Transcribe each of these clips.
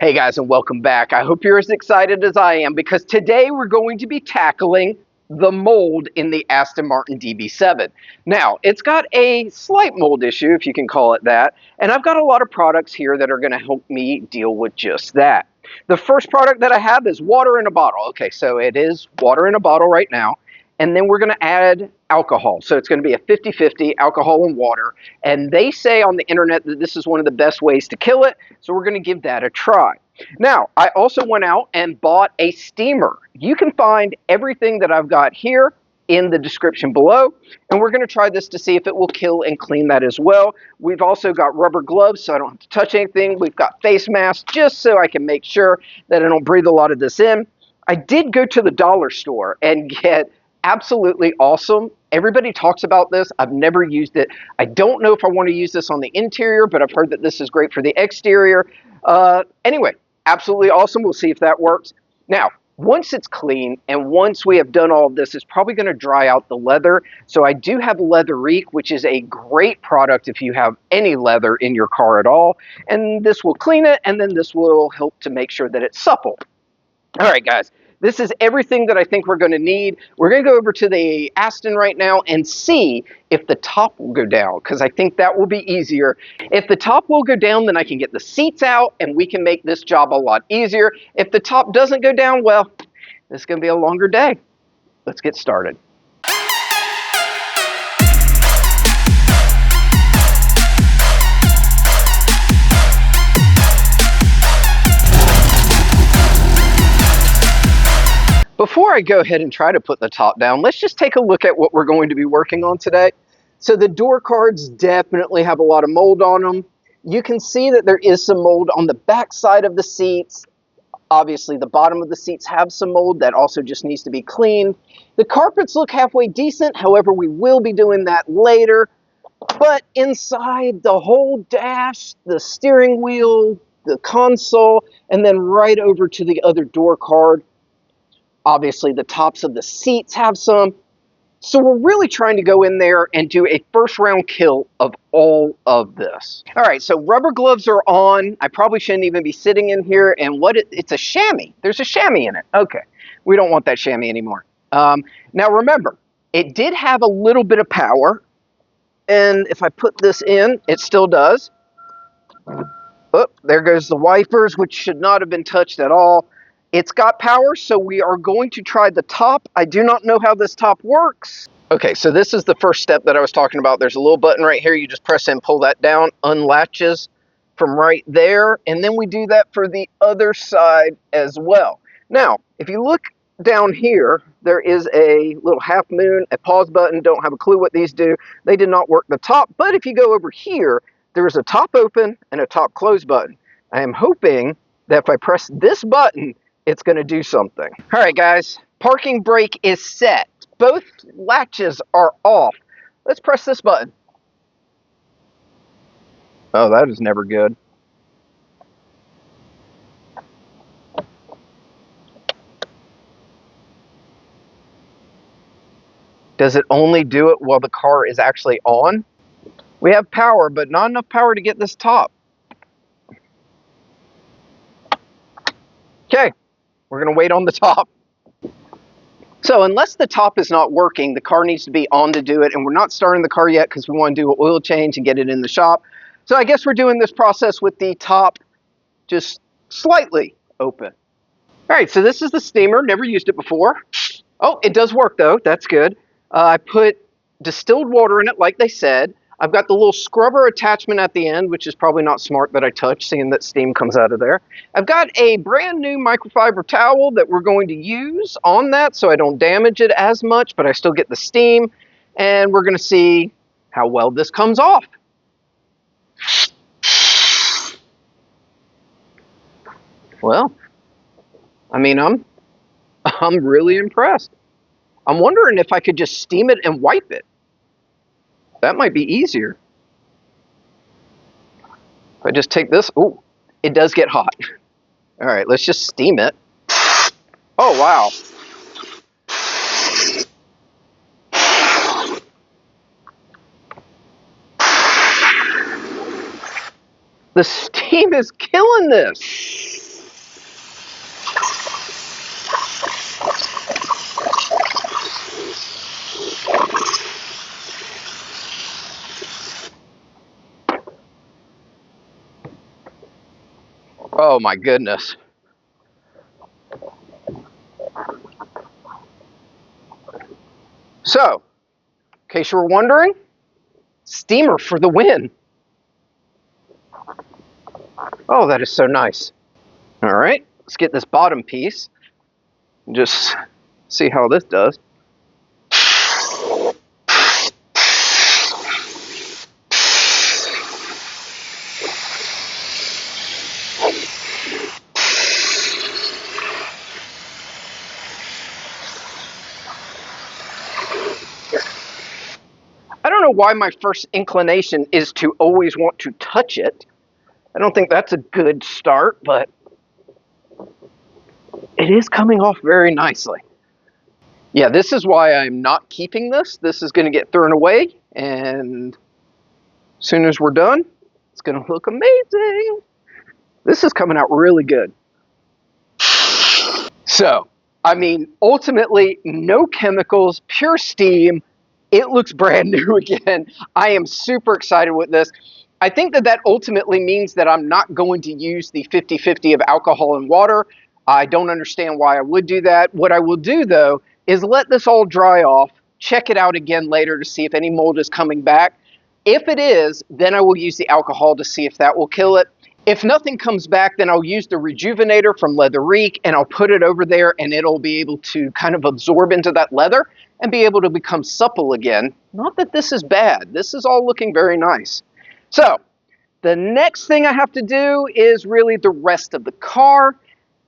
Hey guys, and welcome back. I hope you're as excited as I am because today we're going to be tackling the mold in the Aston Martin DB7. Now, it's got a slight mold issue, if you can call it that, and I've got a lot of products here that are going to help me deal with just that. The first product that I have is water in a bottle. Okay, so it is water in a bottle right now, and then we're going to add alcohol. So it's going to be a 50-50 alcohol and water, and they say on the internet that this is one of the best ways to kill it, so we're going to give that a try. Now, I also went out and bought a steamer. You can find everything that I've got here in the description below, and we're going to try this to see if it will kill and clean that as well. We've also got rubber gloves so I don't have to touch anything. We've got face masks just so I can make sure that I don't breathe a lot of this in. I did go to the dollar store and get absolutely awesome. Everybody talks about this. I've never used it. I don't know if I want to use this on the interior, but I've heard that this is great for the exterior. Anyway, absolutely awesome. We'll see if that works. Now, once it's clean and once we have done all of this, it's probably going to dry out the leather. So I do have Leatherique, which is a great product if you have any leather in your car at all. And this will clean it, and then this will help to make sure that it's supple. All right, guys. This is everything that I think we're going to need. We're going to go over to the Aston right now and see if the top will go down, because I think that will be easier. If the top will go down, then I can get the seats out and we can make this job a lot easier. If the top doesn't go down, well, this is going to be a longer day. Let's get started. Before I go ahead and try to put the top down, let's just take a look at what we're going to be working on today. So the door cards definitely have a lot of mold on them. You can see that there is some mold on the back side of the seats. Obviously, the bottom of the seats have some mold that also just needs to be cleaned. The carpets look halfway decent. However, we will be doing that later. But inside, the whole dash, the steering wheel, the console, and then right over to the other door card, obviously, the tops of the seats have some. So we're really trying to go in there and do a first round kill of all of this. All right, so rubber gloves are on. I probably shouldn't even be sitting in here. And it's a chamois. There's a chamois in it. Okay, we don't want that chamois anymore. Now remember, it did have a little bit of power. And if I put this in, it still does. Oh, there goes the wipers, which should not have been touched at all. It's got power, so we are going to try the top. I do not know how this top works. Okay, so this is the first step that I was talking about. There's a little button right here. You just press and pull that down, unlatches from right there, and then we do that for the other side as well. Now, if you look down here, there is a little half moon, a pause button. Don't have a clue what these do. They did not work the top, but if you go over here, there's a top open and a top close button. I am hoping that if I press this button, it's going to do something. All right, guys, parking brake is set. Both latches are off. Let's press this button. Oh, that is never good. Does it only do it while the car is actually on? We have power, but not enough power to get this top. Okay. We're going to wait on the top. So unless the top is not working, the car needs to be on to do it. And we're not starting the car yet because we want to do an oil change and get it in the shop. So I guess we're doing this process with the top just slightly open. All right, so this is the steamer. Never used it before. Oh, it does work though. That's good. I put distilled water in it like they said. I've got the little scrubber attachment at the end, which is probably not smart that I touch, seeing that steam comes out of there. I've got a brand new microfiber towel that we're going to use on that so I don't damage it as much, but I still get the steam. And we're going to see how well this comes off. Well, I mean, I'm really impressed. I'm wondering if I could just steam it and wipe it. That might be easier. If I just take this, ooh, it does get hot. All right, let's just steam it. Oh, wow. The steam is killing this. Oh my goodness. So, in case you were wondering, steamer for the win. Oh, that is so nice. All right, let's get this bottom piece and just see how this does. I don't know why my first inclination is to always want to touch it. I don't think that's a good start, but it is coming off very nicely. Yeah, this is why I'm not keeping this. This is going to get thrown away, and as soon as we're done, it's going to look amazing. This is coming out really good. So, I mean, ultimately, no chemicals, pure steam. It looks brand new again. I am super excited with this. I think that ultimately means that I'm not going to use the 50-50 of alcohol and water. I don't understand why I would do that. What I will do, though, is let this all dry off, check it out again later to see if any mold is coming back. If it is, then I will use the alcohol to see if that will kill it. If nothing comes back, then I'll use the rejuvenator from Leatherique and I'll put it over there and it'll be able to kind of absorb into that leather and be able to become supple again. Not that this is bad. This is all looking very nice. So the next thing I have to do is really the rest of the car.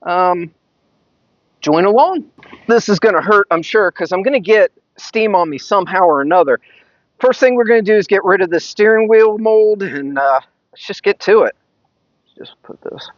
Join along. This is going to hurt, I'm sure, because I'm going to get steam on me somehow or another. First thing we're going to do is get rid of the steering wheel mold and let's just get to it. Just put this.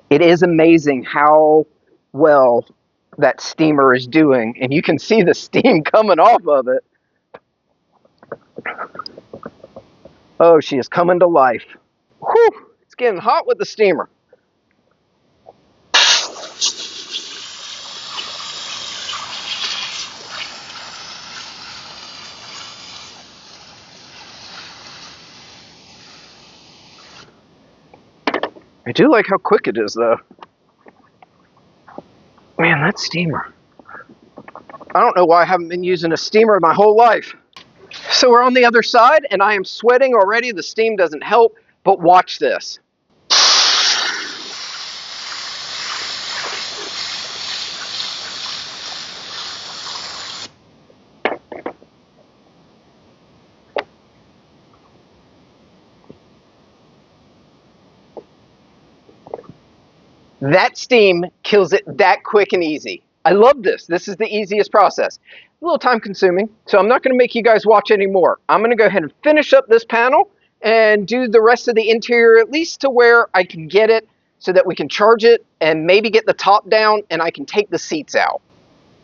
It is amazing how well that steamer is doing, and you can see the steam coming off of it. Oh, she is coming to life. Whew, it's getting hot with the steamer. I do like how quick it is, though. Man, that steamer. I don't know why I haven't been using a steamer my whole life. So we're on the other side, and I am sweating already. The steam doesn't help, but watch this. That steam kills it that quick and easy. I love this. This is the easiest process. A little time consuming, so I'm not going to make you guys watch anymore. I'm going to go ahead and finish up this panel and do the rest of the interior, at least to where I can get it so that we can charge it and maybe get the top down and I can take the seats out.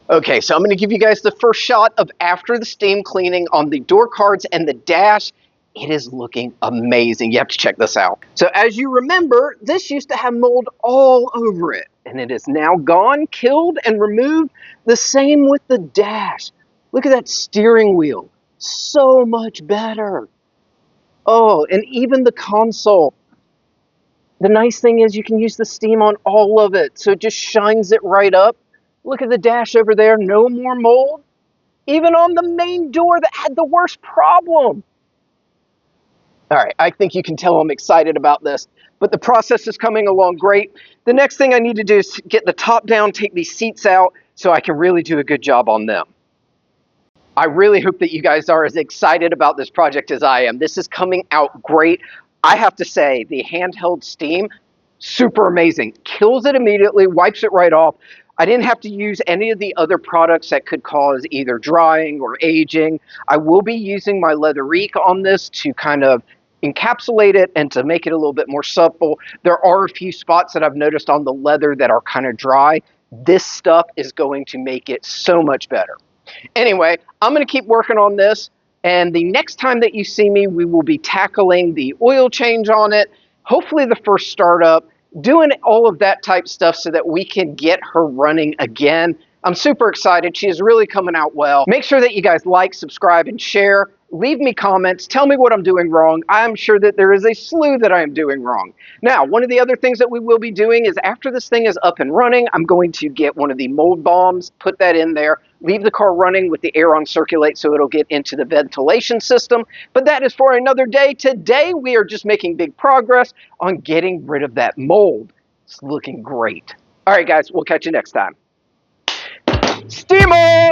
Okay, so I'm going to give you guys the first shot of after the steam cleaning on the door cards and the dash. It is looking amazing. You have to check this out. So as you remember, this used to have mold all over it, and it is now gone, killed, and removed. The same with the dash. Look at that steering wheel. So much better. Oh, and even the console. The nice thing is you can use the steam on all of it, so it just shines it right up. Look at the dash over there. No more mold. Even on the main door that had the worst problem. All right, I think you can tell I'm excited about this, but the process is coming along great. The next thing I need to do is get the top down, take these seats out so I can really do a good job on them. I really hope that you guys are as excited about this project as I am. This is coming out great. I have to say, the handheld steam, super amazing. Kills it immediately, wipes it right off. I didn't have to use any of the other products that could cause either drying or aging. I will be using my Leatherique on this to kind of encapsulate it and to make it a little bit more supple. There are a few spots that I've noticed on the leather that are kind of dry. This stuff is going to make it so much better. Anyway, I'm going to keep working on this, and the next time that you see me, we will be tackling the oil change on it. Hopefully the first startup. doing all of that type stuff so that we can get her running again. I'm super excited. She is really coming out well. Make sure that you guys like, subscribe, and share. Leave me comments. Tell me what I'm doing wrong. I'm sure that there is a slew that I am doing wrong. Now, one of the other things that we will be doing is after this thing is up and running, I'm going to get one of the mold bombs, put that in there, leave the car running with the air on circulate so it'll get into the ventilation system. But that is for another day. Today, we are just making big progress on getting rid of that mold. It's looking great. All right, guys, we'll catch you next time. Steamer!